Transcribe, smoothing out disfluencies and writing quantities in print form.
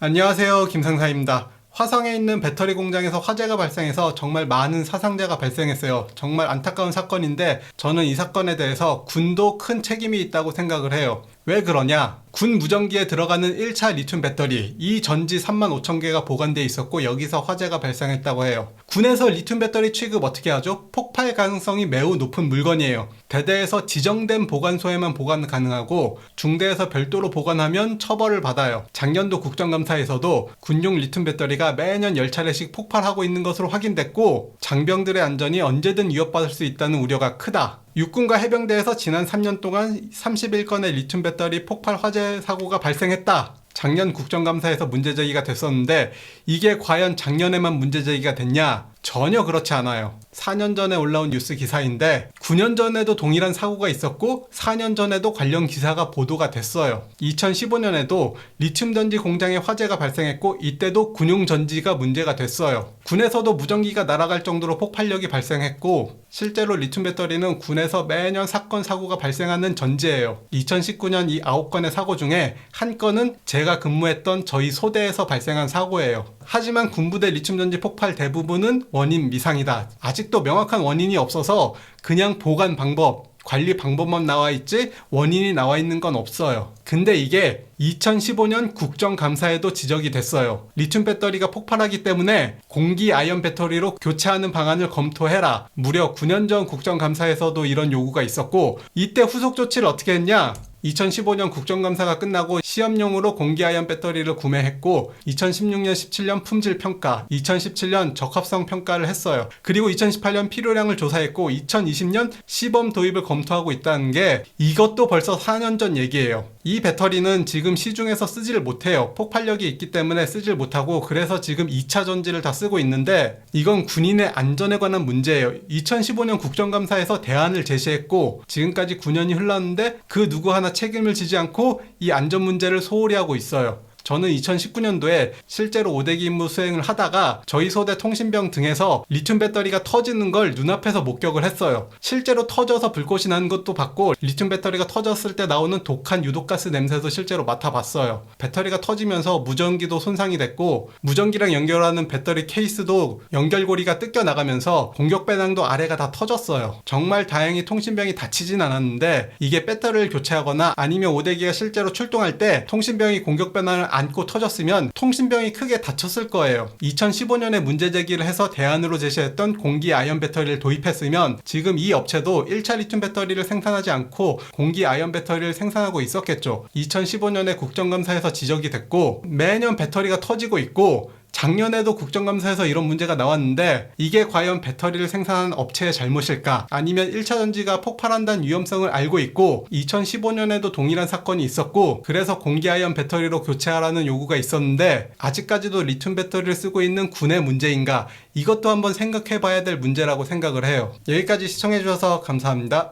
안녕하세요, 김상사입니다. 화성에 있는 배터리 공장에서 화재가 발생해서 정말 많은 사상자가 발생했어요. 정말 안타까운 사건인데 저는 이 사건에 대해서 군도 큰 책임이 있다고 생각을 해요. 왜 그러냐? 군 무전기에 들어가는 1차 리튬 배터리, 이 전지 35,000개가 보관되어 있었고 여기서 화재가 발생했다고 해요. 군에서 리튬 배터리 취급 어떻게 하죠? 폭발 가능성이 매우 높은 물건이에요. 대대에서 지정된 보관소에만 보관 가능하고 중대에서 별도로 보관하면 처벌을 받아요. 작년도 국정감사에서도 군용 리튬 배터리가 매년 10차례씩 폭발하고 있는 것으로 확인됐고 장병들의 안전이 언제든 위협받을 수 있다는 우려가 크다. 육군과 해병대에서 지난 3년 동안 31건의 리튬 배터리 폭발 화재 사고가 발생했다. 작년 국정감사에서 문제제기가 됐었는데 이게 과연 작년에만 문제제기가 됐냐? 전혀 그렇지 않아요. 4년 전에 올라온 뉴스 기사인데 9년 전에도 동일한 사고가 있었고 4년 전에도 관련 기사가 보도가 됐어요. 2015년에도 리튬 전지 공장에 화재가 발생했고 이때도 군용 전지가 문제가 됐어요. 군에서도 무전기가 날아갈 정도로 폭발력이 발생했고 실제로 리튬 배터리는 군에서 매년 사건 사고가 발생하는 전지예요. 2019년 이 9건의 사고 중에 한 건은 제가 근무했던 저희 소대에서 발생한 사고예요. 하지만 군부대 리튬 전지 폭발 대부분은 원인 미상이다. 아직도 명확한 원인이 없어서 그냥 보관 방법, 관리 방법만 나와 있지 원인이 나와 있는 건 없어요. 근데 이게 2015년 국정감사에도 지적이 됐어요. 리튬 배터리가 폭발하기 때문에 공기 아이언 배터리로 교체하는 방안을 검토해라. 무려 9년 전 국정감사에서도 이런 요구가 있었고 이때 후속 조치를 어떻게 했냐? 2015년 국정감사가 끝나고 시험용으로 공기아이언 배터리를 구매했고 2016년 17년 품질 평가, 2017년 적합성 평가를 했어요. 그리고 2018년 필요량을 조사했고 2020년 시범 도입을 검토하고 있다는 게 이것도 벌써 4년 전 얘기예요. 이 배터리는 지금 시중에서 쓰지를 못해요. 폭발력이 있기 때문에 쓰질 못하고 그래서 지금 2차 전지를 다 쓰고 있는데 이건 군인의 안전에 관한 문제예요. 2015년 국정감사에서 대안을 제시했고 지금까지 9년이 흘렀는데 그 누구 하나 책임을 지지 않고 이 안전 문제를 소홀히 하고 있어요. 저는 2019년도에 실제로 오대기 임무 수행을 하다가 저희 소대 통신병 등에서 리튬 배터리가 터지는 걸 눈앞에서 목격을 했어요. 실제로 터져서 불꽃이 나는 것도 봤고 리튬 배터리가 터졌을 때 나오는 독한 유독가스 냄새도 실제로 맡아봤어요. 배터리가 터지면서 무전기도 손상이 됐고 무전기랑 연결하는 배터리 케이스도 연결고리가 뜯겨나가면서 공격 배낭도 아래가 다 터졌어요. 정말 다행히 통신병이 다치진 않았는데 이게 배터리를 교체하거나 아니면 오대기가 실제로 출동할 때 통신병이 공격 배낭을 안고 터졌으면 통신병이 크게 다쳤을 거예요. 2015년에 문제 제기를 해서 대안으로 제시했던 공기 아이언 배터리를 도입했으면 지금 이 업체도 1차 리튬 배터리를 생산하지 않고 공기 아이언 배터리를 생산하고 있었겠죠. 2015년에 국정감사에서 지적이 됐고 매년 배터리가 터지고 있고 작년에도 국정감사에서 이런 문제가 나왔는데 이게 과연 배터리를 생산하는 업체의 잘못일까? 아니면 1차 전지가 폭발한다는 위험성을 알고 있고 2015년에도 동일한 사건이 있었고 그래서 공기아이언 배터리로 교체하라는 요구가 있었는데 아직까지도 리튬 배터리를 쓰고 있는 군의 문제인가? 이것도 한번 생각해 봐야 될 문제라고 생각을 해요. 여기까지 시청해 주셔서 감사합니다.